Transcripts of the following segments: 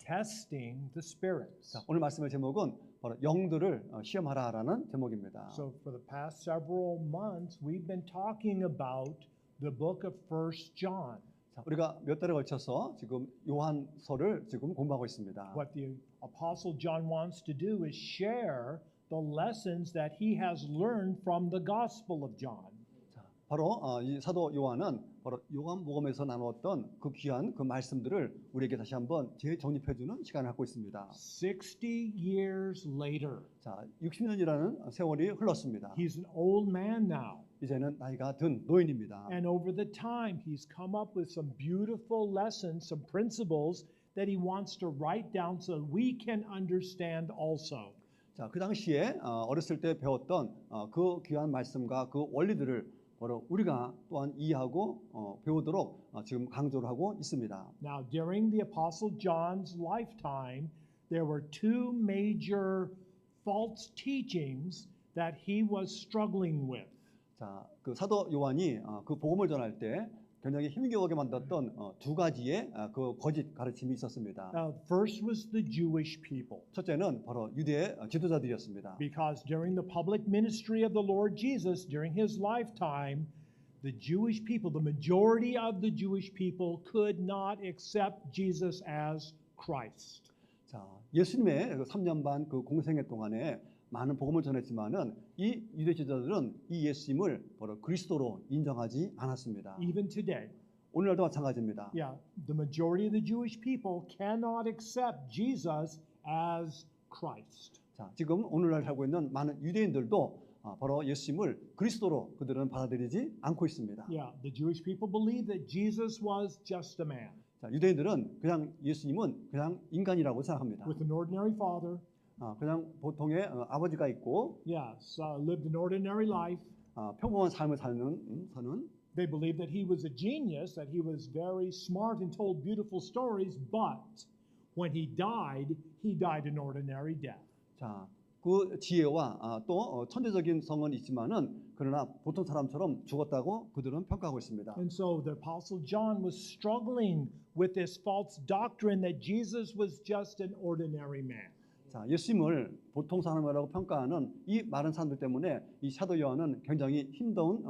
testing the spirits. 자, 오늘 말씀의 제목은 바로 영들을 시험하라라는 제목입니다. So for the past several months, we've been talking about the book of 1 John. 자, 우리가 몇 달에 걸쳐서 지금 요한서를 지금 공부하고 있습니다. What the Apostle John wants to do is share the lessons that he has learned from the Gospel of John. 자, 바로 이 사도 요한은 바로 요한복음에서 나누었던 그 귀한 그 말씀들을 우리에게 다시 한번 재정립해주는 시간을 갖고 있습니다. 60 years later, 자, 60년이라는 세월이 흘렀습니다. he's an old man now. 이제는 나이가 든 노인입니다. And over the time, he's come up with some beautiful lessons, some principles that he wants to write down so we can understand also. 자, 그 당시에 어렸을 때 배웠던 그 귀한 말씀과 그 원리들을 바로 우리가 또한 이해하고 배우도록 지금 강조를 하고 있습니다. Now, during the Apostle John's lifetime, there were two major false teachings that he was struggling with. 자, 그 사도 요한이 그 복음을 전할 때 굉장히 힘겨우게 만들었던 두 가지의 그 거짓 가르침이 있었습니다. First was the Jewish people. 첫째는 바로 유대 지도자들이었습니다. Because during the public ministry of the Lord Jesus, during his lifetime, the Jewish people, the majority of the Jewish people could not accept Jesus as Christ. 자, 예수님의 3년 반 그 공생애 동안에 많은 복음을 전했지만은 이 유대 지도자들은 이 예수님을 바로 그리스도로 인정하지 않았습니다. Even today. 오늘날도 마찬가지입니다. Yeah, the majority of the Jewish people cannot accept Jesus as Christ. 자, 지금 오늘날 살고 있는 많은 유대인들도 바로 예수님을 그리스도로 그들은 받아들이지 않고 있습니다. Yeah, the Jewish people believe that Jesus was just a man. 자, 유대인들은 그냥 예수님은 그냥 인간이라고 생각합니다. With an ordinary father. 그냥 보통의 아버지가 있고, Yes, lived an ordinary life. 평범한 삶을 사는. They believed that he was a genius, that he was very smart and told beautiful stories, but when he died an ordinary death. 자, 그 지혜와 또 천재적인 성은 있지만은 그러나 보통 사람처럼 죽었다고 그들은 평가하고 있습니다. And so the Apostle John was struggling with this false doctrine that Jesus was just an ordinary man. 자, 예수님을 보통 사람이라고 평가하는 이 많은 사람들 때문에 이 사도 요한은 굉장히 힘겨운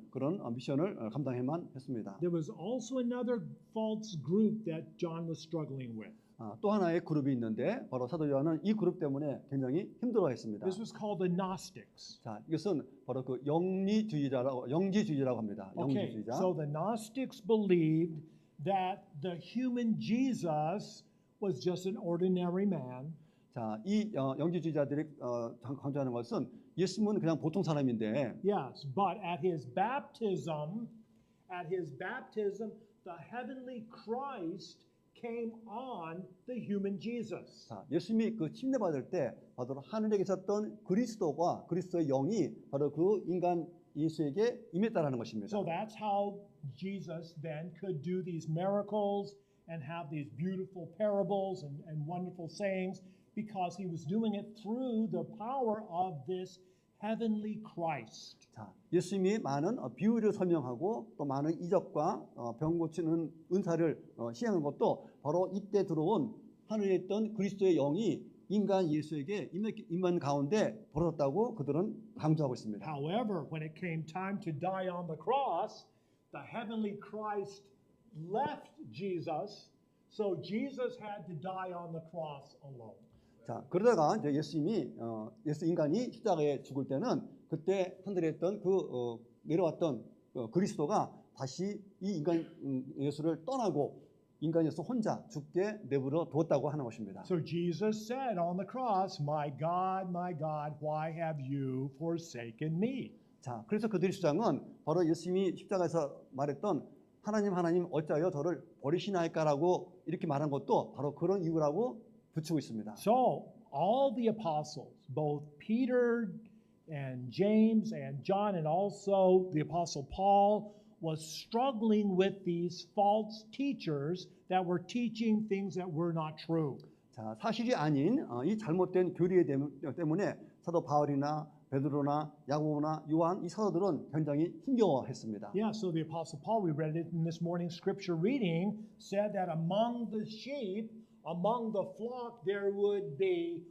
그런 미션을 감당해만 했습니다. There was also another false group that John was struggling with. 또 하나의 그룹이 있는데 바로 사도 요한은 이 그룹 때문에 굉장히 힘들어했습니다. This was called the Gnostics. 자, 이것은 바로 그 영지주의자라고 합니다. Okay, 영지주의자. so the Gnostics believed that the human Jesus was just an ordinary man. 자, 이 영지주의자들이 강조하는 것은 예수님은 그냥 보통 사람인데, Yes, but at his baptism, the heavenly Christ came on the human Jesus. 자, 예수님이 그 침례 받을 때 바로 하늘에 계셨던 그리스도가 그리스도의 영이 바로 그 인간 예수에게 임했다라는 것입니다. So that's how Jesus then could do these miracles and have these beautiful parables and wonderful sayings. Because he was doing it through the power of this heavenly Christ. 자, 예수님이 많은 비유를 설명하고 또 많은 이적과 병 고치는 은사를 시행한 것도 바로 이때 들어온 하늘에 있던 그리스도의 영이 인간 예수에게 임한 가운데 벌어졌다고 그들은 강조하고 있습니다. However, when it came time to die on the cross, the heavenly Christ left Jesus, so Jesus had to die on the cross alone. 자, 그러다가 이제 예수 인간이 십자가에 죽을 때는 그때 하늘에 있던 내려왔던 그리스도가 다시 이 인간 예수를 떠나고 인간 예수 혼자 죽게 내버려 두었다고 하는 것입니다. So Jesus said on the cross, my God, why have you forsaken me? 자, 그래서 그들의 주장은 바로 예수님이 십자가에서 말했던 하나님 어찌하여 저를 버리시나이까라고 이렇게 말한 것도 바로 그런 이유라고 붙이고 있습니다. So all the apostles, both Peter and James and John and also the apostle Paul was struggling with these false teachers that were teaching things that were not true. 자, 사실이 아닌 이 잘못된 교리 때문에 사도 바울이나 베드로나 야고보나 요한 이 사도들은 굉장히 힘겨워했습니다. Yeah, so the apostle Paul, we read it in this morning's scripture reading, said that among the sheep among the flock there would be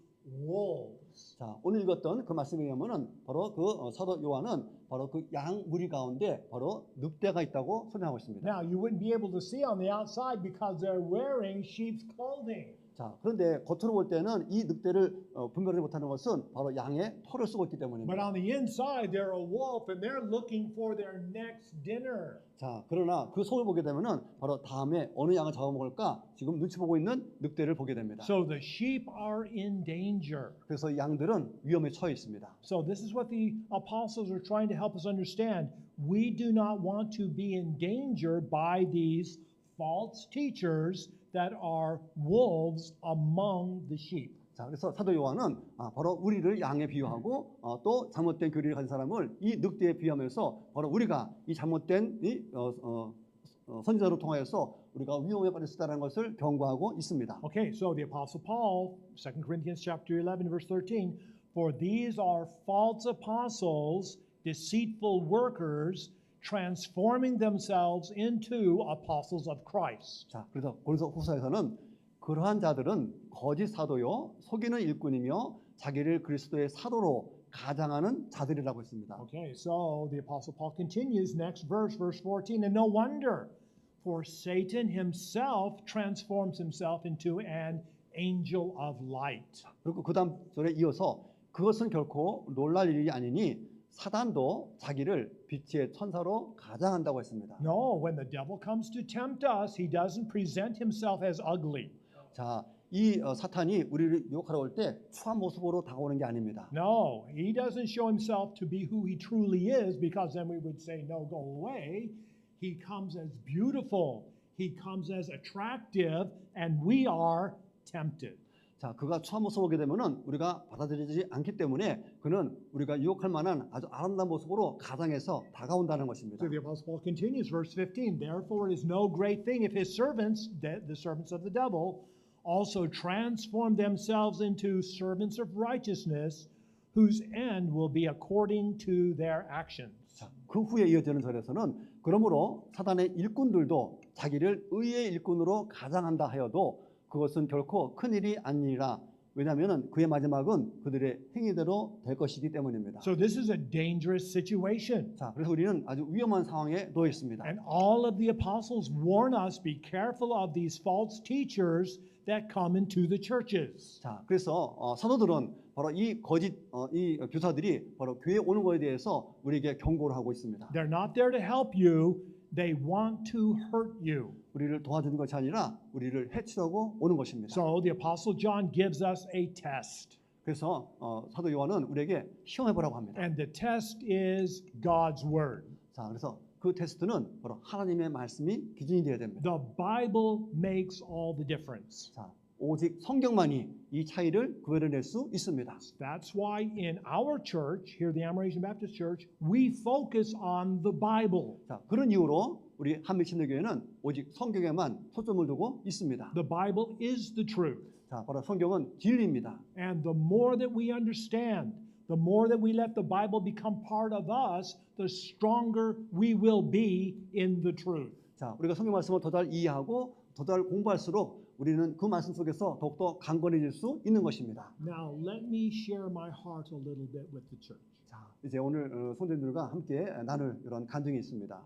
wolves. 자, 오늘 읽었던 그 말씀에 의하면은 바로 그 사도 요한은 바로 그 양 무리 가운데 바로 늑대가 있다고 설명하고 있습니다. Now, you wouldn't be able to see on the outside because they're wearing sheep's clothing. 자, 그런데 겉으로 볼 때는 이 늑대를 분별하지 못하는 것은 바로 양의 털을 쓰고 있기 But 때문입니다. on the inside, they're a wolf and they're looking for their next dinner. 자, 그러나 그 속을 보게 되면은 바로 다음에 어느 양을 잡아먹을까 지금 눈치 보고 있는 늑대를 보게 됩니다. So the sheep are in danger. 그래서 양들은 위험에 처해 있습니다. So this is what the apostles are trying to help us understand. We do not want to be in danger by these false teachers that are wolves among the sheep. 자, 그래서 사도 요한은 바로 우리를 양에 비유하고 또 잘못된 교리를 가진 사람을 이 늑대에 비유하면서 바로 우리가 이 잘못된 선지자로 통하여서 우리가 위험에 빠질 수 있다는 것을 경고하고 있습니다. Okay, so the apostle Paul, 2 Corinthians chapter 11 verse 13, for these are false apostles, deceitful workers, transforming themselves into apostles of Christ. 자, 그래서 고린도 후서에서는 그러한 자들은 거짓 사도요 속이는 일꾼이며 자기를 그리스도의 사도로 가장하는 자들이라고 했습니다. Okay, so the apostle Paul continues next verse 14, and no wonder, for Satan himself transforms himself into an angel of light. 그리고 그다음 절에 이어서 그것은 결코 놀랄 일이 아니니 사단도 자기를 빛의 천사로 가장한다고 했습니다. No, when the devil comes to tempt us, he doesn't present himself as ugly. 자, 이 사탄이 우리를 유혹하러 올 때 추한 모습으로 다가오는 게 아닙니다. No, he doesn't show himself to be who he truly is, because then we would say, no, go away. He comes as beautiful, he comes as attractive, and we are tempted. 자, 그가 추한 모습을 보게 되면은 우리가 받아들이지 않기 때문에 그는 우리가 유혹할 만한 아주 아름다운 모습으로 가장해서 다가온다는 것입니다. So the Apostle Paul continues, verse 15, therefore it is no great thing if his servants, the servants of the devil, also transform themselves into servants of righteousness, whose end will be according to their actions. 자, 그 후에 이어지는 절에서는 그러므로 사단의 일꾼들도 자기를 의의 일꾼으로 가장한다 하여도 그것은 결코 큰일이 아니라 왜냐하면 그의 마지막은 그들의 행위대로 될 것이기 때문입니다. So this is a dangerous situation. 자, 그래서 우리는 아주 위험한 상황에 놓여 있습니다. And all of the apostles warn us, be careful of these false teachers that come into the churches. 자, 그래서 사도들은 바로 이 거짓 이 교사들이 바로 교회에 오는 것에 대해서 우리에게 경고를 하고 있습니다. They're not there to help you, they want to hurt you. 우리를 도와주는 것이 아니라 우리를 해치려고 오는 것입니다. So the apostle John gives us a test. 그래서 사도 요한은 우리에게 시험해 보라고 합니다. And the test is God's word. 자, 그래서 그 테스트는 바로 하나님의 말씀이 기준이 되어야 됩니다. The Bible makes all the difference. 자, 오직 성경만이 이 차이를 구별해낼 수 있습니다. That's why in our church, here the Amerasian Baptist Church, we focus on the Bible. 자, 그런 이유로 우리 한미신대교회는 오직 성경에만 초점을 두고 있습니다. The Bible is the truth. 자, 바로 성경은 진리입니다. And the more that we understand, the more that we let the Bible become part of us, the stronger we will be in the truth. 자, 우리가 성경 말씀을 더 잘 이해하고 더 잘 공부할수록 우리는 그 말씀 속에서 더욱더 강건해질 수 있는 것입니다. Now, let me share my heart a little bit with the church. 자, 이제 오늘 성도님들과 함께 나눌 이런 간증이 있습니다.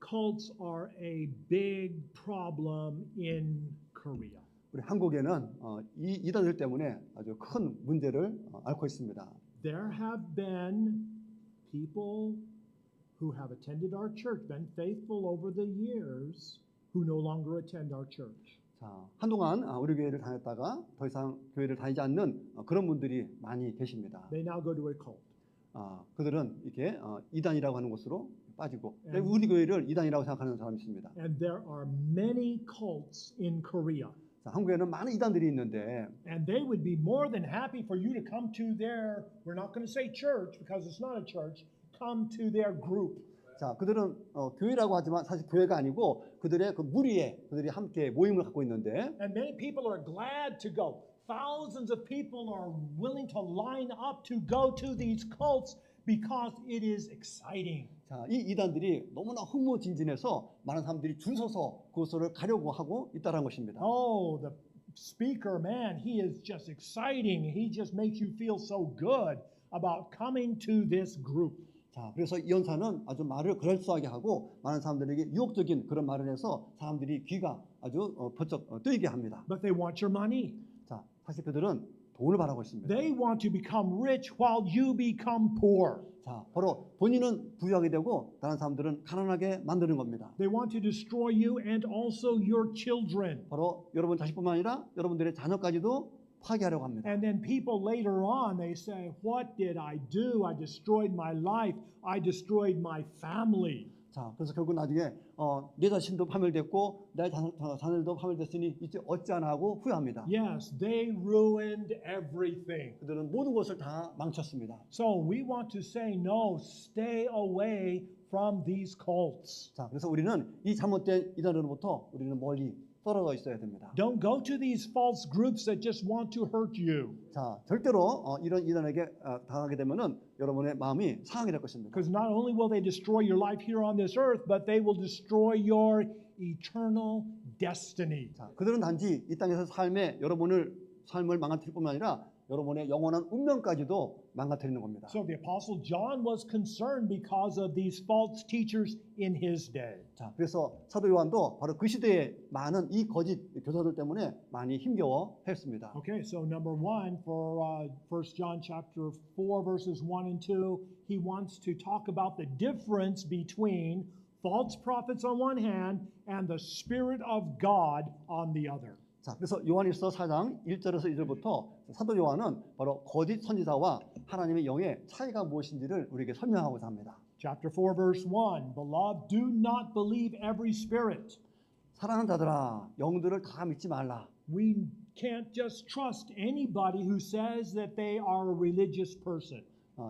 Cults are a big problem in Korea. 우리 한국에는 이 이단들 때문에 아주 큰 문제를 앓고 있습니다. There have been people who have attended our church, been faithful over the years, who no longer attend our church. 자, 한동안 우리 교회를 다녔다가 더 이상 교회를 다니지 않는 그런 분들이 많이 계십니다. They now go to a cult. 그들은 이렇게 이단이라고 하는 곳으로 빠지고 And- 우리 교회를 이단이라고 생각하는 사람이 있습니다. And there are many cults in Korea. 자, 한국에는 많은 이단들이 있는데 And they would be more than happy for you to come to their, we're not going to say church because it's not a church, come to their group. 자, 그들은 교회라고 하지만 사실 교회가 아니고 그들의 그 무리에 그들이 함께 모임을 갖고 있는데 And many people are glad to go. Thousands of people are willing to line up to go to these cults because it is exciting. 자, 이 이단들이 너무나 흥미진진해서 많은 사람들이 줄 서서 그것을 가려고 하고 있다는 것입니다. Oh, the speaker, man, he is just exciting. He just makes you feel so good about coming to this group. 자, 그래서 이 연사는 아주 말을 그럴싸하게 하고 많은 사람들에게 유혹적인 그런 말을 해서 사람들이 귀가 아주 번쩍 뜨이게 합니다. But they want your money. 자, 사실 그들은 돈을 바라고 있습니다. They want to become rich while you become poor. 자, 바로 본인은 부유하게 되고 다른 사람들은 가난하게 만드는 겁니다. They want to destroy you and also your children. 바로 여러분 자식뿐만 아니라 여러분들의 자녀까지도 파괴하려고 합니다. And then people later on, they say, what did I do? I destroyed my life. I destroyed my family. 자, 그래서 결국 나중에 내 자신도 파멸됐고 내 자녀도 파멸됐으니 이제 어찌하나 하고 후회합니다. Yes, they ruined everything. 그들은 모든 것을 다 망쳤습니다. So we want to say, no, stay away from these cults. 자, 그래서 우리는 이 잘못된 이단으로부터 우리는 멀리 떨어져 있어야 됩니다. Don't go to these false groups that just want to hurt you. 자, 절대로 이런 이단에게 당하게 되면은 여러분의 마음이 상하게 될 것입니다. Because not only will they destroy your life here on this earth, but they will destroy your eternal destiny. 자, 그들은 단지 이 땅에서 여러분을 삶을 망가뜨릴 뿐만 아니라 여러분의 영원한 운명까지도 망가뜨리는 겁니다. So the Apostle John was concerned because of these false teachers in his day. 자, 그래서 사도 요한도 바로 그 시대에 많은 이 거짓 교사들 때문에 많이 힘겨워했습니다. Okay, so number one for 1 John chapter 4 verses 1 and 2, he wants to talk about the difference between false prophets on one hand and the Spirit of God on the other. 자, 그래서 요한일서 4장 1절에서 2절부터 사도 요한은 바로 거짓 선지자와 하나님의 영의 차이가 무엇인지를 우리에게 설명하고자 합니다. Chapter 4 verse 1, Beloved, do not believe every spirit. 사랑하는 자들아, 영들을 다 믿지 말라. We can't just trust anybody who says that they are a religious person.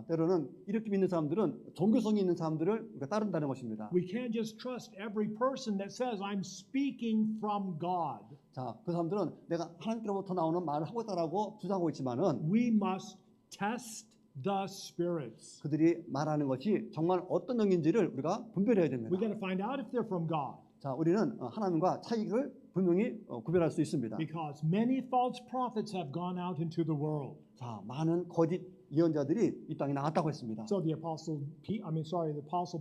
때로는 이렇게 믿는 사람들은 종교성이 있는 사람들을 우리가 따른다는 것입니다. We can't just trust every person that says, I'm speaking from God. 자, 그 사람들은 내가 하나님께로부터 나오는 말을 하고 있다라고 주장하고 있지만은 We must test the spirits. 그들이 말하는 것이 정말 어떤 영인지를 우리가 분별해야 됩니다. We got to find out if they're from God. 자, 우리는 하나님과 차이를 분명히 구별할 수 있습니다. Because many false prophets have gone out into the world. 자, 많은 거짓 예언자들이 이 땅에 나왔다고 했습니다. So the apostle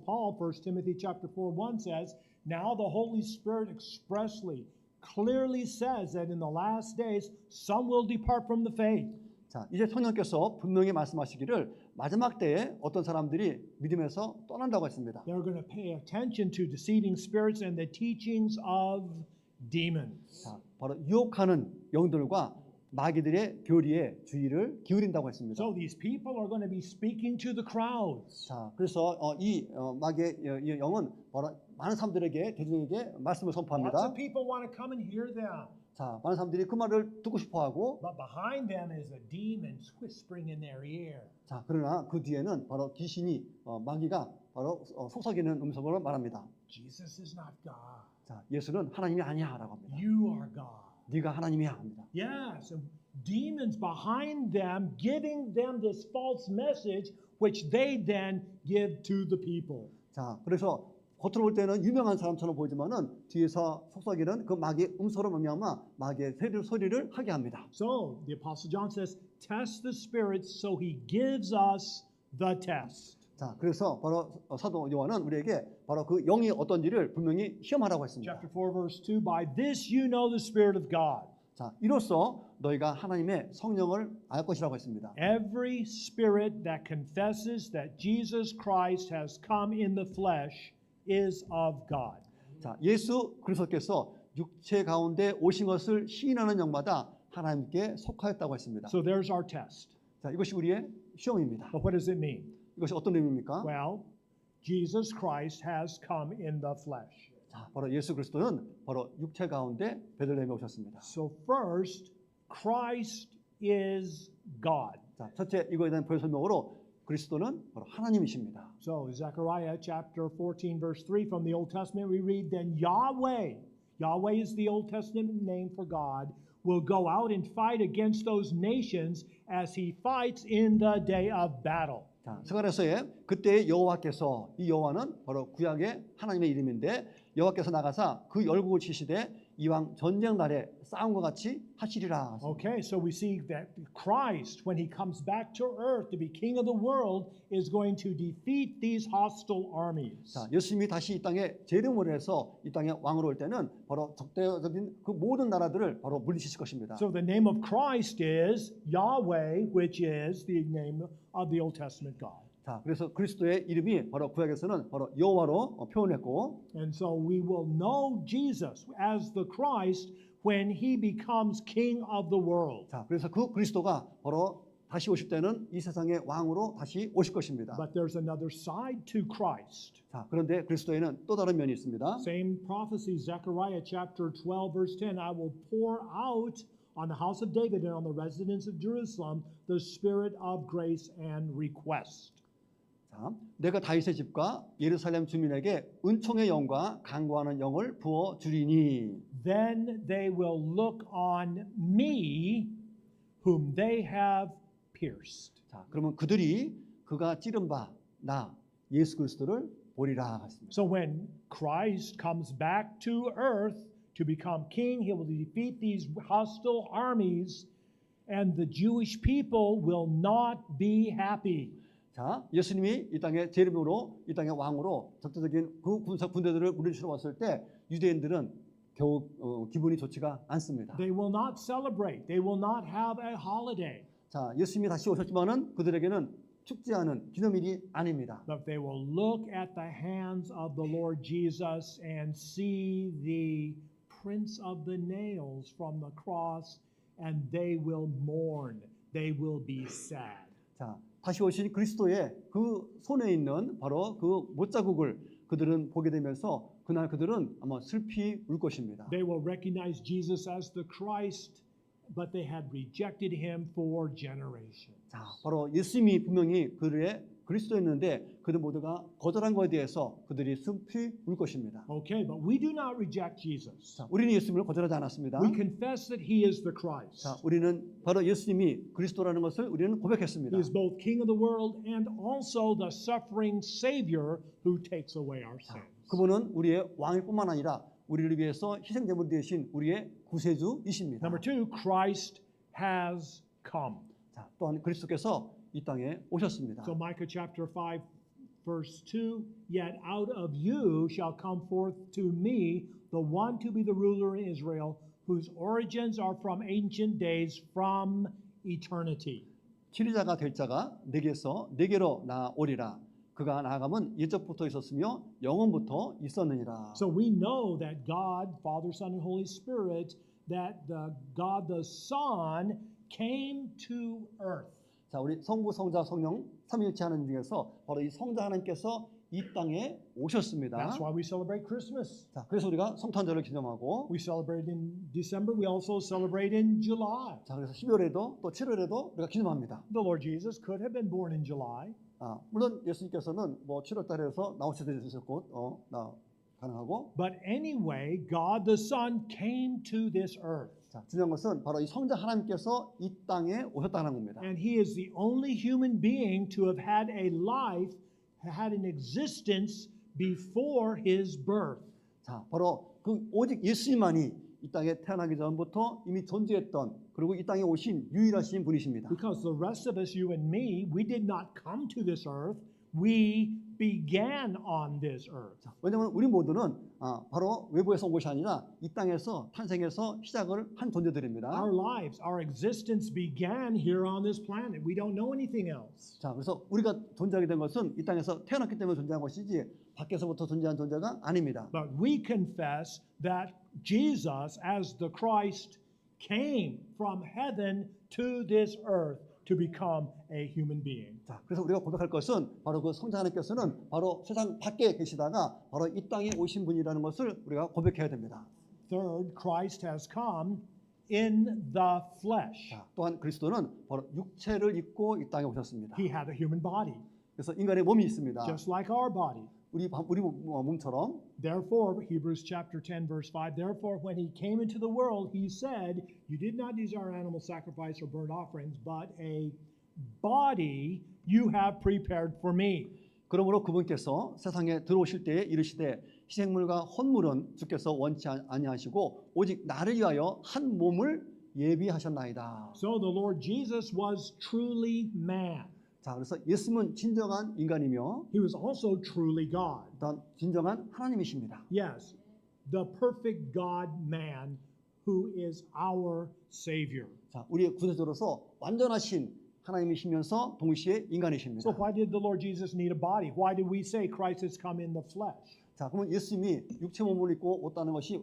Paul, 1 Timothy chapter 4:1 says, Now the Holy Spirit expressly, clearly says that in the last days some will depart from the faith. 자, 이제 성령께서 분명히 말씀하시기를 마지막 때에 어떤 사람들이 믿음에서 떠난다고 했습니다. They're going to pay attention to deceiving spirits and the teachings of demons. 자, 바로 유혹하는 영들과 마귀들의 교리에 주의를 기울인다고 했습니다. So these people are going to be speaking to the crowds. 자, 그래서 이 마귀의 이 영은 바로 많은 사람들에게 대중에게 말씀을 Lots 선포합니다. of people want to come and hear them. 자, 많은 사람들이 그 말을 듣고 싶어하고, But behind them is a demon whispering in their ear. 자, 그러나 그 뒤에는 바로 귀신이 마귀가 바로 속삭이는 음성으로 말합니다. Jesus is not God. 자, 예수는 하나님이 아니야라고 합니다. You are God. 네가 하나님이야 합니다. Yes, and demons behind them giving them this false message which they then give to the people. 자, 그래서 겉으로 볼 때는 유명한 사람처럼 보이지만은 뒤에서 속삭이는 그 마귀의 음소로 말미암아 마귀의 소리를 하게 합니다. So the Apostle John says, test the spirits, so he gives us the test. 자, 그래서 바로 사도 요한은 우리에게 바로 그 영이 어떤지를 분명히 시험하라고 했습니다. Chapter 4, verse 2, By this you know the Spirit of God. 자, 이로써 너희가 하나님의 성령을 알 것이라고 했습니다. Every spirit that confesses that Jesus Christ has come in the flesh is of God. 자, 예수 그리스도께서 육체 가운데 오신 것을 시인하는 영마다 하나님께 속하였다고 했습니다. So there's our test. 자, 이것이 우리의 시험입니다. But what does it mean? 이것이 어떤 의미입니까? Well, Jesus Christ has come in the flesh. 자, 바로 예수 그리스도는 바로 육체 가운데 베들레헴에 오셨습니다. So first, Christ is God. 자, 첫째 이거에 대한 별 설명으로 그리스도는 바로 하나님이십니다. So Zechariah chapter 14 verse 3 from the Old Testament we read then Yahweh is the Old Testament name for God, will go out and fight against those nations as he fights in the day of battle. 자, 스가랴서에 그때 여호와께서 이 여호와는 바로 구약의 하나님의 이름인데 여호와께서 나가사 그 열국을 치시되 이왕 전쟁 날에 싸움과 같이 하시리라. Okay, so we see that Christ, when he comes back to earth to be king of the world, is going to defeat these hostile armies. 자, 예수님이 다시 이 땅에 재림을 해서 이 땅에 왕으로 올 때는 바로 적대적인 그 모든 나라들을 바로 물리치실 것입니다. So the name of Christ is Yahweh, which is the name of the Old Testament God. 자, 그래서 그리스도의 이름이 바로 구약에서는 바로 여호와로 표현했고, And so we will know Jesus as the Christ when he becomes king of the world. 자, 그래서 그 그리스도가 바로 다시 오실 때는 이 세상의 왕으로 다시 오실 것입니다. But there's another side to Christ. 자, 그런데 그리스도에는 또 다른 면이 있습니다. Same prophecy, Zechariah chapter 12, verse 10. I will pour out on the house of David and on the residents of Jerusalem the spirit of grace and request. 자, 내가 다윗의 집과 예루살렘 주민에게 은총의 영과 간구하는 영을 부어 주리니. Then they will look on me, whom they have pierced. 자, 그러면 그들이 그가 찌른 바 나 예수 그리스도를 보리라 했습니다. So when Christ comes back to earth to become king, he will defeat these hostile armies, and the Jewish people will not be happy. 자, 예수님이 이 땅에 재림으로 이 땅의 왕으로 적대적인 그 군대들을 물리치러 왔을 때 유대인들은 겨우 기분이 좋지가 않습니다. They will not celebrate. They will not have a holiday. 자, 예수님이 다시 오셨지만은 그들에게는 축제하는 기념일이 아닙니다. But they will look at the hands of the Lord Jesus and see the prints of the nails from the cross, and they will mourn. They will be sad. 자, 다시 오신 그리스도의 그 손에 있는 바로 그 못자국을 그들은 보게 되면서 그날 그들은 아마 슬피 울 것입니다. They will recognize Jesus as the Christ, but they had rejected him for generations. 자, 바로 예수님이 분명히 그들의 그리스도였는데 그들 모두가 거절한 것에 대해서 그들이 슬피 울 것입니다. Okay, but we do not reject Jesus. 자, 우리는 예수님을 거절하지 않았습니다. We confess that he is the Christ. 자, 우리는 바로 예수님이 그리스도라는 것을 우리는 고백했습니다. He is both King of the world and also the suffering Savior who takes away our sins. 그분은 우리의 왕일 뿐만 아니라 우리를 위해서 희생제물이 되신 우리의 구세주이십니다. Number two, Christ has come. 자, 또한 그리스도께서 이 땅에 오셨습니다. So Micah chapter 5, verse 2, yet out of you shall come forth to me the one to be the ruler in Israel, whose origins are from ancient days, from eternity. 치리자가 될 자가 내게서 내게로 나오리라. 그가 나아감은 옛적부터 있었으며 영원부터 있었느니라. So we know that God, Father, Son, and Holy Spirit, that God the Son came to earth. 자, 우리 성부, 성자, 성령 삼위일체 하나님 중에서 바로 이 성자 하나님께서 이 땅에 오셨습니다. That's why we celebrate Christmas. 자, 그래서 우리가 성탄절을 기념하고, We celebrate in December. We also celebrate in July. 자, 그래서 12월에도 또 7월에도 우리가 기념합니다. The Lord Jesus could have been born in July. 물론 예수님께서는 뭐 7월달에서 나오셔도 되셨고, 가능하고. But anyway, God the Son came to this earth. 자, 중요한 것은 바로 이 성자 하나님께서 이 땅에 오셨다는 겁니다. And he is the only human being to have had a life, had an existence before his birth. 자, 바로 그 오직 예수님만이 이 땅에 태어나기 전부터 이미 존재했던 그리고 이 땅에 오신 유일하신 분이십니다. Because the rest of us, you and me, we did not come to this earth. We began on this earth. 자, 왜냐하면 우리 모두는 바로 외부에서 온 것이 아니라 이 땅에서 탄생해서 시작을 한 존재들입니다. Our lives, our existence began here on this planet. We don't know anything else. 자, 그래서 우리가 존재하게 된 것은 이 땅에서 태어났기 때문에 존재한 것이지 밖에서부터 존재한 존재가 아닙니다. But we confess that Jesus, as the Christ, came from heaven to this earth to become a human being. 자, 그래서 우리가 고백할 것은 바로 그 성자 하나님께서는 바로 세상 밖에 계시다가 바로 이 땅에 오신 분이라는 것을 우리가 고백해야 됩니다. Third, Christ has come in the flesh. 자, 또한 그리스도는 바로 육체를 입고 이 땅에 오셨습니다. He had a human body, 그래서 인간의 몸이 있습니다. just like our body. 우리 몸처럼. Therefore, Hebrews chapter 10, verse 5, therefore, when he came into the world, he said, you did not desire animal sacrifice or burnt offerings, but a body you have prepared for me. 그러므로 그분께서 세상에 들어오실 때에 이르시되 희생물과 헌물은 주께서 원치 아니하시고 오직 나를 위하여 한 몸을 예비하셨나이다. So the Lord Jesus was truly man. 자, 그래서 예수님은 진정한 인간이며 He was also truly God. 또한 진정한 하나님이십니다. Yes, the perfect God man who is our Savior. 자, 우리의 구세주로서 완전하신 하나님이시면서 동시에 인간이십니다. So why did the Lord Jesus need a body? Why did we say Christ has come in the flesh? 자, 그러면 예수님이 육체 몸을 입고 왔다는 것이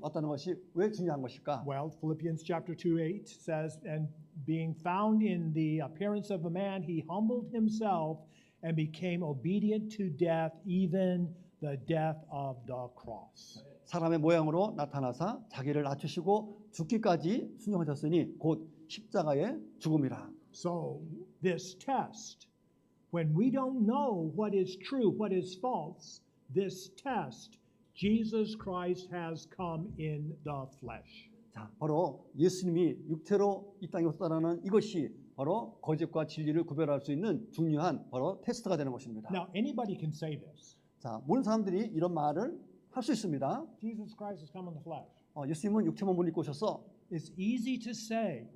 왜 중요한 것일까? Well, Philippians chapter 2:8 says, and being found in the appearance of a man, he humbled himself and became obedient to death, even the death of the cross. 사람의 모양으로 나타나사 자기를 낮추시고 죽기까지 순종하셨으니 곧 십자가의 죽음이라. So this test, when we don't know what is true, what is false, this test, Jesus Christ has come in the flesh. 자, 바로 예수님이 육체로 이 땅에 오셨다는 이것이 바로 거짓과 진리를 구별할 수 있는 중요한 바로 테스트가 되는 것입니다. Now, anybody can say this. 자, 모든 사람들이 이런 말을 할 수 있습니다. Jesus Christ has come in the flesh. 예수님은 육체 몸을 입고 오셔서 It's easy to say,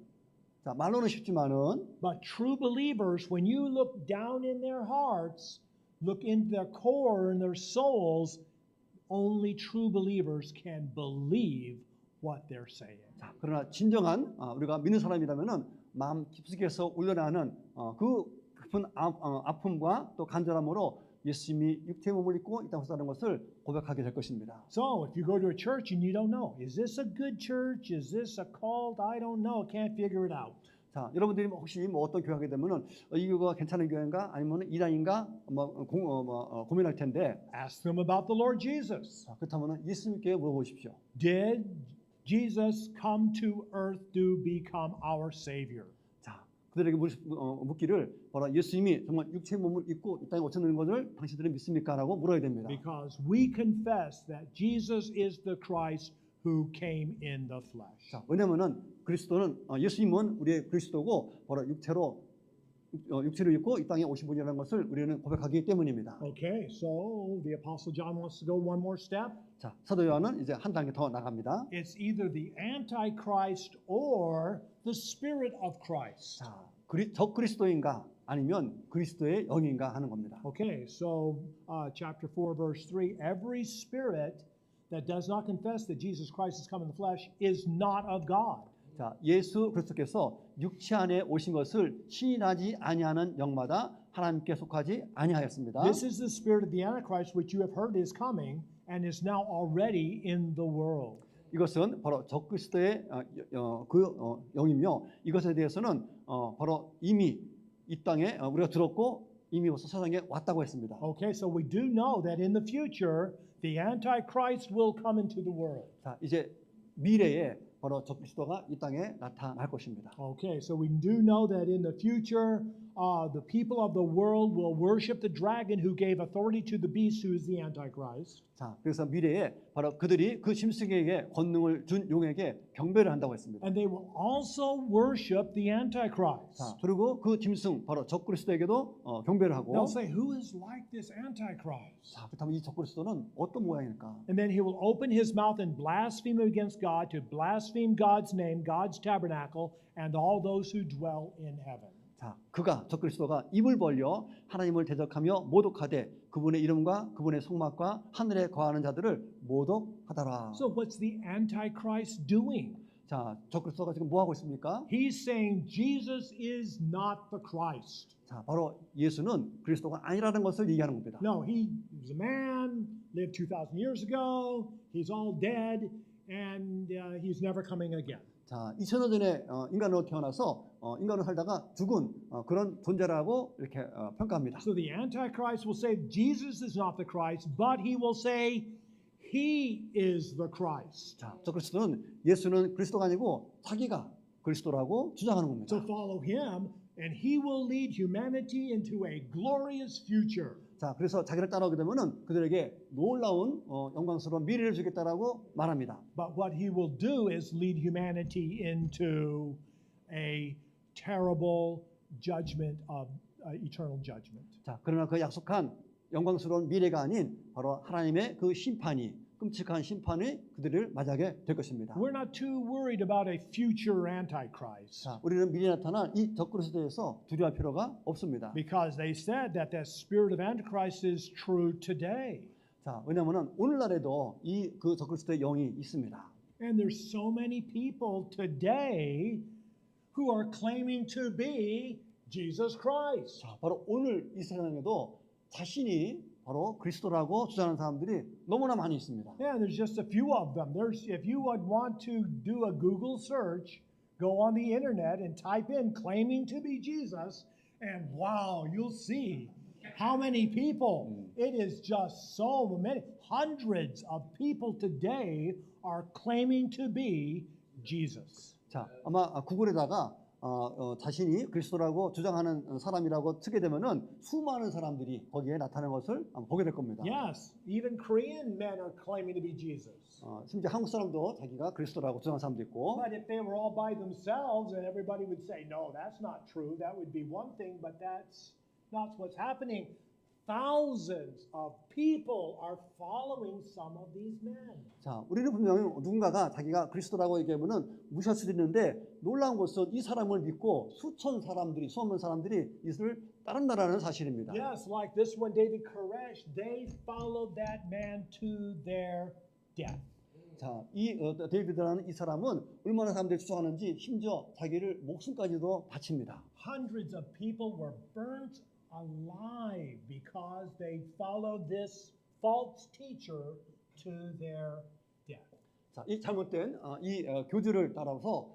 자, 말로는 쉽지만은 but true believers, when you look down in their hearts, look into their core and their souls, only true believers can believe what they're saying. 자, 그러나 진정한 우리가 믿는 사람이라면은 마음 깊숙이에서 울려나는 그 깊은 아픔과 또 간절함으로 예수님이 육체 몸을 입고 이 땅에 오셨다는 것을 고백하게 될 것입니다. So if you go to a church and you don't know, is this a good church? Is this a cult? I don't know. Can't figure it out. 자, 여러분들이 혹시 어떤 교회 하게 되면은 이 교회가 괜찮은 교회인가 아니면 이단인가 고민할 텐데 Ask them about the Lord Jesus. 자, 그렇다면은 예수님께 물어보십시오. Did Jesus come to earth to become our Savior? 자, 그들에게 묻기를 바로 예수님이 정말 육체 몸을 입고 이 땅에 오셨는 것을 당신들이 믿습니까?라고 물어야 됩니다. Because we confess that Jesus is the Christ who came in the flesh. 자, 왜냐면은 그리스도는 예수님은 우리의 그리스도고 바로 육체를 입고 이 땅에 오신 분이라는 것을 우리는 고백하기 때문입니다. Okay, so the Apostle John wants to go one more step. 자, 사도 요한은 이제 한 단계 더 나갑니다. It's either the Antichrist or the Spirit of Christ. 자, 적 그리스도인가 아니면 그리스도의 영인가 하는 겁니다. Okay, so chapter 4, verse 3, every spirit that does not confess that Jesus Christ has come in the flesh is not of God. 자, 예수 그리스도께서 육체 안에 오신 것을 시인하지 아니하는 영마다 하나님께 속하지 아니하였습니다. This is the spirit of the Antichrist which you have heard is coming and is now already in the world. 이것은 바로 적그리스도의 영이며 이것에 대해서는 바로 이미 이 땅에 우리가 들었고 이미 벌써 세상에 왔다고 했습니다. Okay, so we do know that in the future the Antichrist will come into the world. 자, 이제 미래에 바로 적그리스도가 이 땅에 나타날 것입니다. Okay, so we do know that in the future the people of the world will worship the dragon who gave authority to the beast who is the Antichrist. 자, 그래서 미래에 바로 그들이 그 짐승에게 권능을 준 용에게 경배를 한다고 했습니다. And they will also worship the Antichrist. 자, 그리고 그 짐승 바로 적그리스도에게도 경배를 하고 They'll say, who is like this Antichrist? 자, 그렇다면 이 적그리스도는 어떤 모양일까? And then he will open his mouth and blaspheme against God, to blaspheme God's name, God's tabernacle, and all those who dwell in heaven. 자, 적그리스도가 입을 벌려 하나님을 대적하며 모독하되 그분의 이름과 그분의 속막과 하늘에 거하는 자들을 모독하더라. So what's the Antichrist doing? 자, 적그리스도가 지금 뭐 하고 있습니까? He's saying Jesus is not the Christ. 자, 바로 예수는 그리스도가 아니라는 것을 얘기하는 겁니다. No, he was a man, lived 2,000 years ago, he's all dead, and he's never coming again. 자, 2000년 전에 인간으로 태어나서 인간으로 살다가 죽은 그런 존재라고 이렇게 평가합니다. So the Antichrist will say Jesus is not the Christ, but he will say he is the Christ. 자, 적그리스도는 예수는 그리스도가 아니고 자기가 그리스도라고 주장하는 겁니다. So follow him, and he will lead humanity into a glorious future. 자, 그래서 자기를 따라오게 되면은 그들에게 놀라운 영광스러운 미래를 주겠다라고 말합니다. But what he will do is lead humanity into a terrible, judgment of eternal judgment. 자, 그러나 그 약속한 영광스러운 미래가 아닌 바로 하나님의 그 심판이 끔찍한 심판이 그들을 맞이하게 될 것입니다. We're not too worried about a future Antichrist 자, 우리는 미래에 나타날 이 적그리스도에 대해서 두려워할 필요가 없습니다. because they said that that spirit of Antichrist is true today. 자, 왜냐하면 오늘날에도 이 그 적그리스도의 영이 있습니다. And there's so many people today who are claiming to be Jesus Christ. 자, 바로 오늘 이 세상에도 자신이 바로 그리스도라고 주장하는 사람들이 너무나 많이 있습니다. Yeah, there's just a few of them. There's if you would want to do a Google search, go on the internet and type in claiming to be Jesus, and wow, you'll see how many people. It is just so many. Hundreds of people today are claiming to be Jesus. 자, 아마 구글에다가 자신이 그리스도라고 주장하는 사람이라고 치게 되면은 수많은 사람들이 거기에 나타나는 것을 보게 될 겁니다. Yes, even Korean men are claiming to be Jesus. 심지어 한국 사람도 자기가 그리스도라고 주장하는 사람도 있고. But if they were all by themselves and everybody would say, no, that's not true, that would be one thing, but that's not what's happening. Thousands of people are following some of these men. 자, 우리는 분명히 누군가가 자기가 그리스도라고 얘기하면은 무시할 수도 있는데 놀라운 것은 이 사람을 믿고 수천 사람들이, 수만 사람들이 이를 따른다라는 사실입니다. Yes, like this one, David Koresh, they followed that man to their death. 자, 이 데이비드라는 이 사람은 얼마나 사람들이 추종하는지 심지어 자기를 목숨까지도 바칩니다. Hundreds of people were burnt alive because they followed this false teacher to their death. 자, 이 잘못된 이 교주를 따라서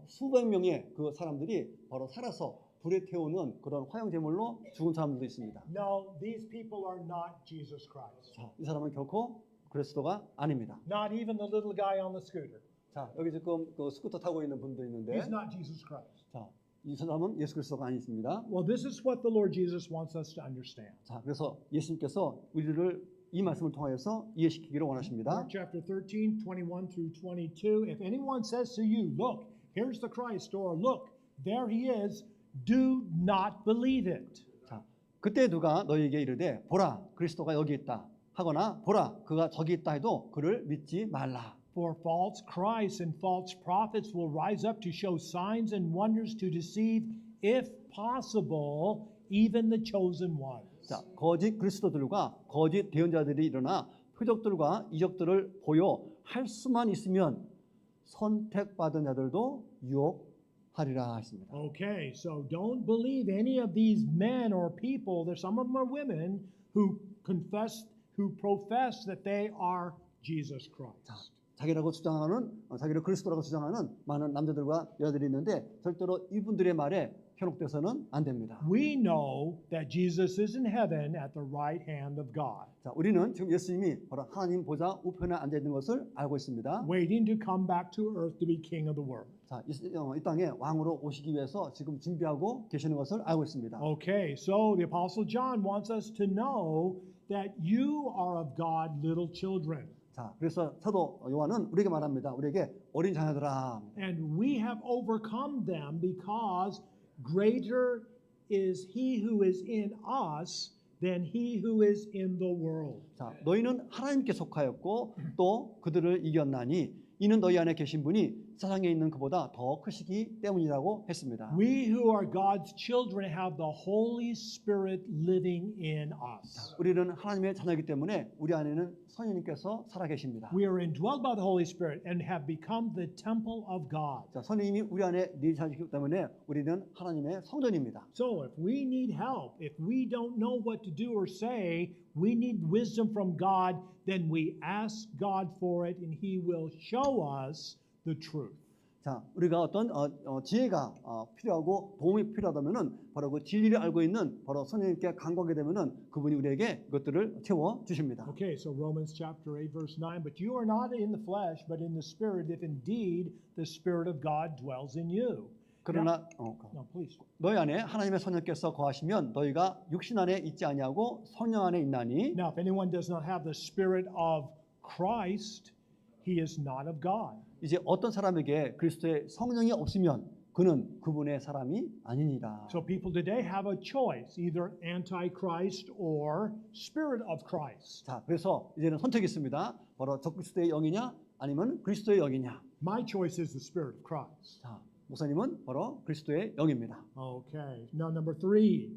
수백 명의 그 사람들이 바로 살아서 불에 태우는 그런 화형 제물로 죽은 사람들도 있습니다. No, these people are not Jesus Christ. 자, 이 사람은 결코 그리스도가 아닙니다. Not even the little guy on the scooter. 자, 여기 지금 그 스쿠터 타고 있는 분도 있는데, He's not Jesus Christ. 자, 이 사람은 예수 그리스도가 아니십니다. Well, this is what the Lord Jesus wants us to understand. 자, 그래서 예수님께서 우리를 이 말씀을 통하여서 이해시키기를 원하십니다. Mark chapter 13, 21 through 22. If anyone says to you, look, here's the Christ, or look, there he is, do not believe it. 자, 그때 누가 너희에게 이르되 보라 그리스도가 여기 있다 하거나 보라 그가 저기 있다 해도 그를 믿지 말라. For false Christs and false prophets will rise up to show signs and wonders to deceive, if possible, even the chosen ones. 자, 거짓 그리스도들과 거짓 대언자들이 일어나 표적들과 이적들을 보여 할 수만 있으면 선택받은 자들도 유혹하리라 했습니다. Okay, so don't believe any of these men or people. There's some of them are women who profess that they are Jesus Christ. 자기라고 주장하는 자기를 그리스도라고 주장하는 많은 남자들과 여자들이 있는데 절대로 이분들의 말에 현혹돼서는 안 됩니다. We know that Jesus is in heaven at the right hand of God, 자, 우리는 지금 예수님이 바로 하나님 보좌 우편에 앉아 있는 것을 알고 있습니다. waiting to come back to earth to be king of the world. 자, 이 땅에 왕으로 오시기 위해서 지금 준비하고 계시는 것을 알고 있습니다. Okay, so the Apostle John wants us to know that you are of God, little children. 자, 그래서 사도 요한은 우리에게 말합니다. 우리에게 어린 자녀들아. And we have overcome them because greater is he who is in us than he who is in the world. 자, 너희는 하나님께 속하였고 또 그들을 이겼나니 이는 너희 안에 계신 분이 세상에 있는 그보다 더 크시기 때문이라고 했습니다. We who are God's children have the Holy Spirit living in us. 우리는 하나님의 자녀이기 때문에 우리 안에는 성령님께서 살아계십니다. We are indwelled by the Holy Spirit and have become the temple of God. 자, 성령님이 우리 안에 내주시기 때문에 우리는 하나님의 성전입니다. So if we need help, if we don't know what to do or say, we need wisdom from God, then we ask God for it and He will show us the truth. 자, 우리가 어떤 지혜가 필요하고 도움이 필요하다면은 바로 그 진리를 알고 있는 바로 성령님께 간구하게 되면은 그분이 우리에게 이것들을 채워 주십니다. Okay, so Romans chapter 8 verse 9, but you are not in the flesh, but in the Spirit, if indeed the Spirit of God dwells in you. 그러나 No, please. 너희 안에 하나님의 성령께서 거하시면 너희가 육신 안에 있지 아니하고 성령 안에 있나니. Now, if anyone does not have the Spirit of Christ, he is not of God. 이제 어떤 사람에게 그리스도의 성령이 없으면 그는 그분의 사람이 아니니라. So people today have a choice, either antichrist or spirit of Christ. 자, 그래서 이제는 선택이 있습니다. 바로 적그리스도의 영이냐 아니면 그리스도의 영이냐. My choice is the spirit of Christ. 자, 목사님은 바로 그리스도의 영입니다. Okay. Now, number 3,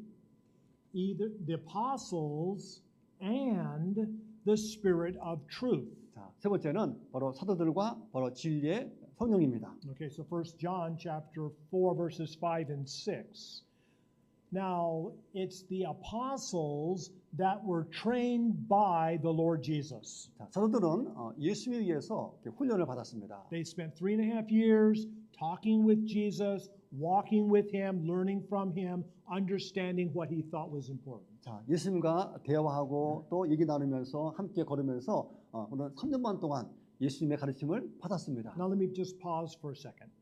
either the apostles and the spirit of truth. 자, 세 번째는 바로 사도들과 바로 진리의 성령입니다. Okay, so 1 John chapter 4 verses 5 and 6. Now, it's the apostles that were trained by the Lord Jesus. 자, 사도들은 예수에 의해서 이렇게 훈련을 받았습니다. They spent 3.5 years talking with Jesus, walking with him, learning from him, understanding what he thought was important. 자, 예수님과 대화하고 또 얘기 나누면서 함께 걸으면서 오늘 3년 반 동안 예수님의 가르침을 받았습니다. Now let me just pause for a second.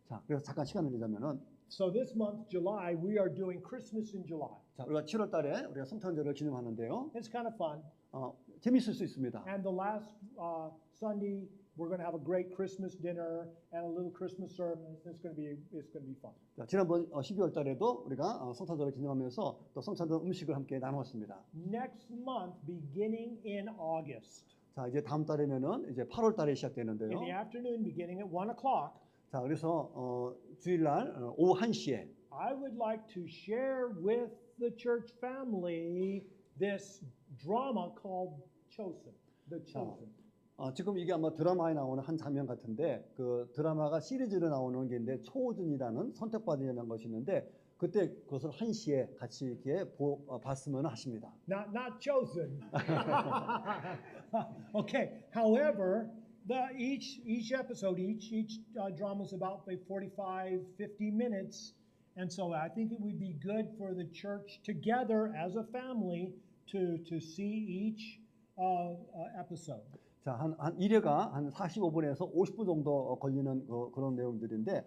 자, 그래서 잠깐 시간을 내자면은 So this month, July, we are doing Christmas in July. 자, 우리가 7월 달에 우리가 성탄절을 기념하는데요. It's kind of fun. 재밌을 수 있습니다. And the last Sunday, we're going to have a great Christmas dinner and a little Christmas sermon. It's going to be fun. 자, 지난번 12월 달에도 우리가 성탄절을 기념하면서 또 성탄절 음식을 함께 나누었습니다. Next month, beginning in August, 자, 이제 다음 달이면은 이제 8월 달에 in 시작되는데요. the afternoon, beginning at 1 o'clock, 자, 그래서 주일날 오후 1시에 I would like to share with the church family this drama called Chosen, The Chosen. 지금 이게 아마 드라마에 나오는 한 장면 같은데 그 드라마가 시리즈로 나오는 게 있는데 초호준이라는 선택받으려는 것이 있는데 그때 그것을 1시에 같이 이렇게 봤으면 하십니다. Not chosen. Okay. However, each episode, each drama is about 45, 50 minutes, and so I think it would be good for the church together as a family to see each episode. 자, 한 1회가 한 45분에서 50분 정도 걸리는 그런 내용들인데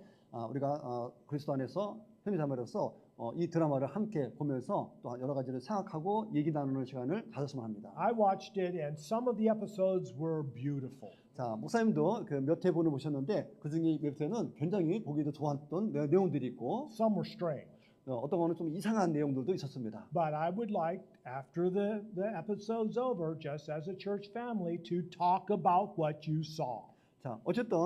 우리가 그리스도 안에서 형제자매로서 이 드라마를 함께 보면서 또 여러 가지를 생각하고 얘기 나누는 시간을 가졌으면 합니다. I watched it, and some of the episodes were beautiful. 자, 목사님도 그 몇 회분을 보셨는데 그 중에 몇 회는 굉장히 보기도 좋았던 내용들이 있고 Some were strange. 어떤 거는 좀 이상한 내용들도 있었습니다. But I would like, after the episode's over, just as a church family, to talk about what you saw. 자, 어쨌든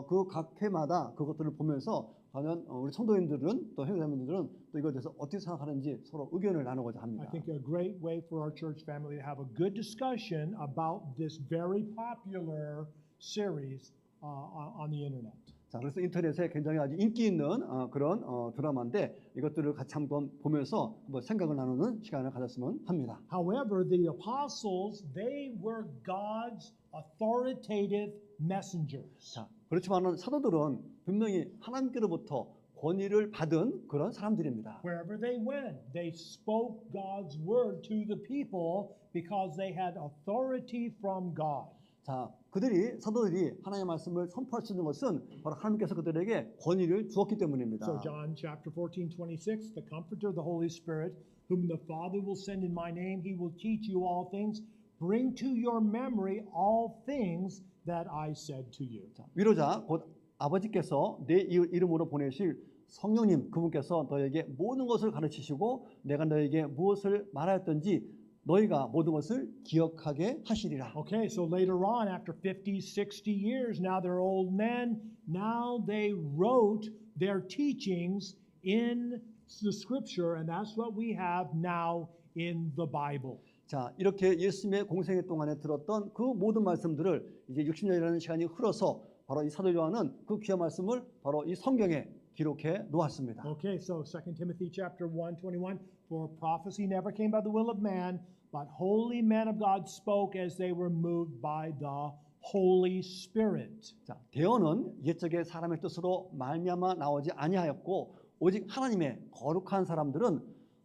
그 각 회마다 그것들을 보면서 과연 우리 성도님들은 또 형제자매들은 또 이거에 대해서 어떻게 생각하는지 서로 의견을 나누고자 I 합니다. think a great way for our church family to have a good discussion about this very popular series on the internet. 자, 그래서 인터넷에 굉장히 아주 인기 있는 그런 드라마인데 이것들을 같이 한번 보면서 한번 생각을 나누는 시간을 가졌으면 합니다. However, the apostles, they were God's authoritative messengers. 자, 그렇지만은 사도들은 분명히 하나님께로부터 권위를 받은 그런 사람들입니다. Wherever they went, they spoke God's word to the people because they had authority from God. 자, 사도들이 하나님의 말씀을 선포할 수 있는 것은 바로 하나님께서 그들에게 권위를 주었기 때문입니다. So John chapter 14:26, the Comforter, the Holy Spirit, whom the Father will send in my name, he will teach you all things, bring to your memory all things that I said to you. 자, 위로자 곧 아버지께서 내 이름으로 보내실 성령님 그분께서 너에게 모든 것을 가르치시고 내가 너에게 무엇을 말하였던지 너희가 모든 것을 기억하게 하시리라. Okay, so later on, after 50, 60 years, now they're old men, now they wrote their teachings in the scripture, and that's what we have now in the Bible. 자, 이렇게 예수님의 공생애 동안에 들었던 그 모든 말씀들을 이제 60년이라는 시간이 흘러서 바로 이 사도 요한은 그 귀한 말씀을 바로 이 성경에 기록해 놓았습니다. Okay, so 2 Timothy chapter 1:21, for prophecy never came by the will of man, but holy men of God spoke as they were moved by the Holy Spirit. 자, 대언은 옛적에 사람의 뜻으로 말미암아 나오지 아니하였고 오직 하나님의 거룩한 사람들은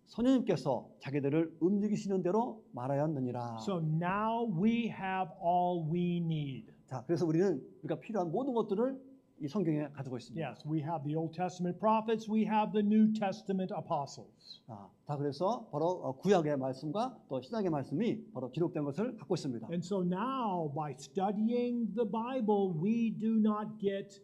성령님께서 자기들을 움직이시는 대로 말하였느니라. So now we have all we need. 자, 그래서 우리가 필요한 모든 것들을 이 성경에 가지고 있습니다. Yes, we have the Old Testament prophets, we have the New Testament apostles. 자, 그래서 바로 구약의 말씀과 또 신약의 말씀이 바로 기록된 것을 갖고 있습니다. And so now, by studying the Bible, we do not get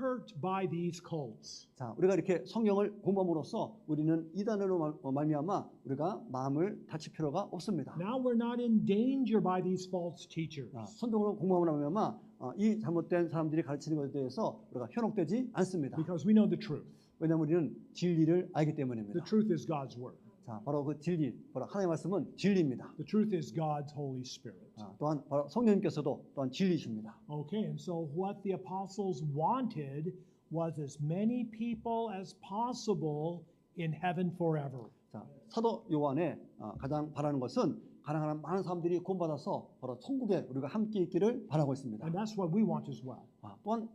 hurt by these cults. 자, 우리가 이렇게 성경을 공부함으로써 우리는 이단으로 말미암아 우리가 마음을 다칠 필요가 없습니다. Now we're not in danger by these false teachers. 성경을 공부함으로 말미암아 이 잘못된 사람들이 가르치는 것에 대해서 우리가 현혹되지 않습니다. Because we know the truth. 왜냐하면 우리는 진리를 알기 때문입니다. The truth is God's word. 자, 바로 그 진리, 바로 하나님의 말씀은 진리입니다. The truth is God's Holy Spirit. 또한 바로 성령님께서도 또한 진리이십니다. Okay, and so what the apostles wanted was as many people as possible in heaven forever. 자, 사도 요한의 가장 바라는 것은 가능한 많은 사람들이 구원받아서 바로 천국에 우리가 함께 있기를 바라고 있습니다. And that's what we want as well. 또한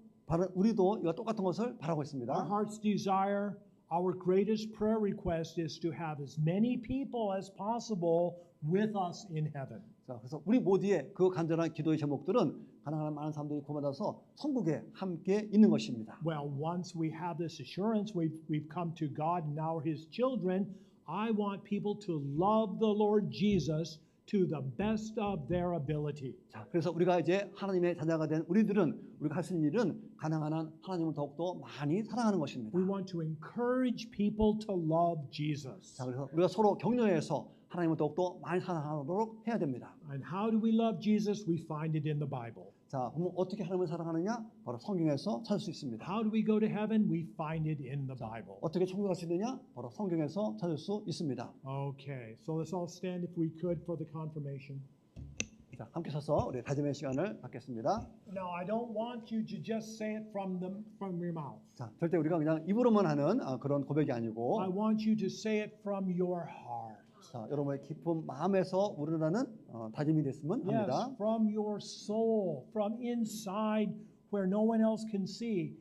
우리도 이와 똑같은 것을 바라고 Our 있습니다. heart's desire, our greatest prayer request is to have as many people as possible with us in heaven. 자, 그래서 우리 모두의 그 간절한 기도의 제목들은 가능한 많은 사람들이 구원받아서 천국에 함께 있는 것입니다. Well, once we have this assurance, we've come to God and now we're His children, I want people to love the Lord Jesus to the best of their ability. 자, 그래서 우리가 이제 하나님의 자녀가 된 우리들은 우리가 할 수 있는 일은 가능한 한 하나님을 더욱더 많이 사랑하는 것입니다. We want to encourage people to love Jesus. 자, 그래서 우리가 서로 격려해서 하나님을 더욱더 많이 사랑하도록 해야 됩니다. And how do we love Jesus? We find it in the Bible. 자, 그럼 어떻게 하나님을 사랑하느냐? 바로 성경에서 찾을 수 있습니다. How do we go to heaven? We find it in the Bible. 어떻게 천국 갈 수 있느냐? 바로 성경에서 찾을 수 있습니다. Okay, so let's all stand if we could for the confirmation. 자, 함께 서서 우리 다짐의 시간을 갖겠습니다. Now, I don't want you to just say it from your mouth. 자, 절대 우리가 그냥 입으로만 하는 그런 고백이 아니고, I want you to say it from your heart. 자, 여러분의 깊은 마음에서 우러나는 다짐이 됐으면 Yes, 합니다. from your soul, from inside where no one else can see.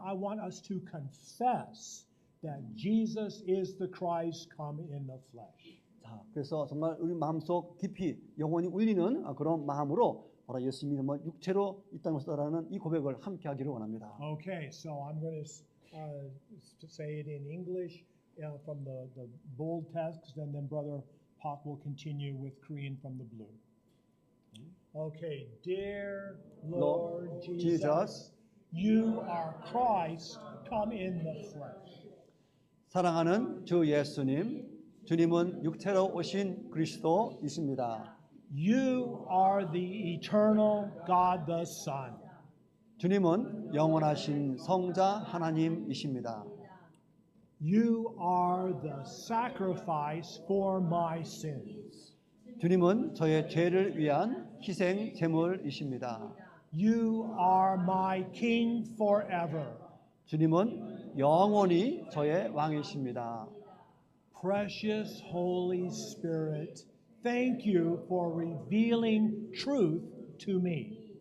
I want us to confess that Jesus is the Christ come in the flesh. 자, 그래서 정말 우리 마음속 깊이 영원히 울리는 그런 마음으로 바로 예수님이 정말 육체로 이 땅에 오셨다라는 이 고백을 함께 하기를 원합니다. Okay, so I'm going to say it in English from the bold text, and then Brother Pak will continue with Korean from the blue. Okay, dear Lord Jesus, you are Christ come in the flesh. 사랑하는 주 예수님, 주님은 육체로 오신 그리스도이십니다. You are the eternal God the Son. 주님은 영원하신 성자 하나님이십니다. You are the sacrifice for my sins. 주님은 저의 죄를 위한 희생 제물이십니다. You are my King forever. 주님은 영원히 저의 왕이십니다. Precious Holy Spirit, thank you for revealing truth to me.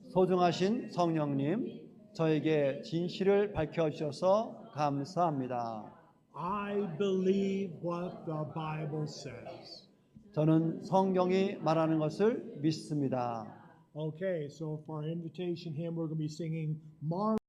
소중하신 성령님, 저에게 진실을 밝혀주셔서 감사합니다. I believe what the Bible says. 저는 성경이 말하는 것을 믿습니다. Okay, so for our invitation hymn, we're going to be singing Marvelous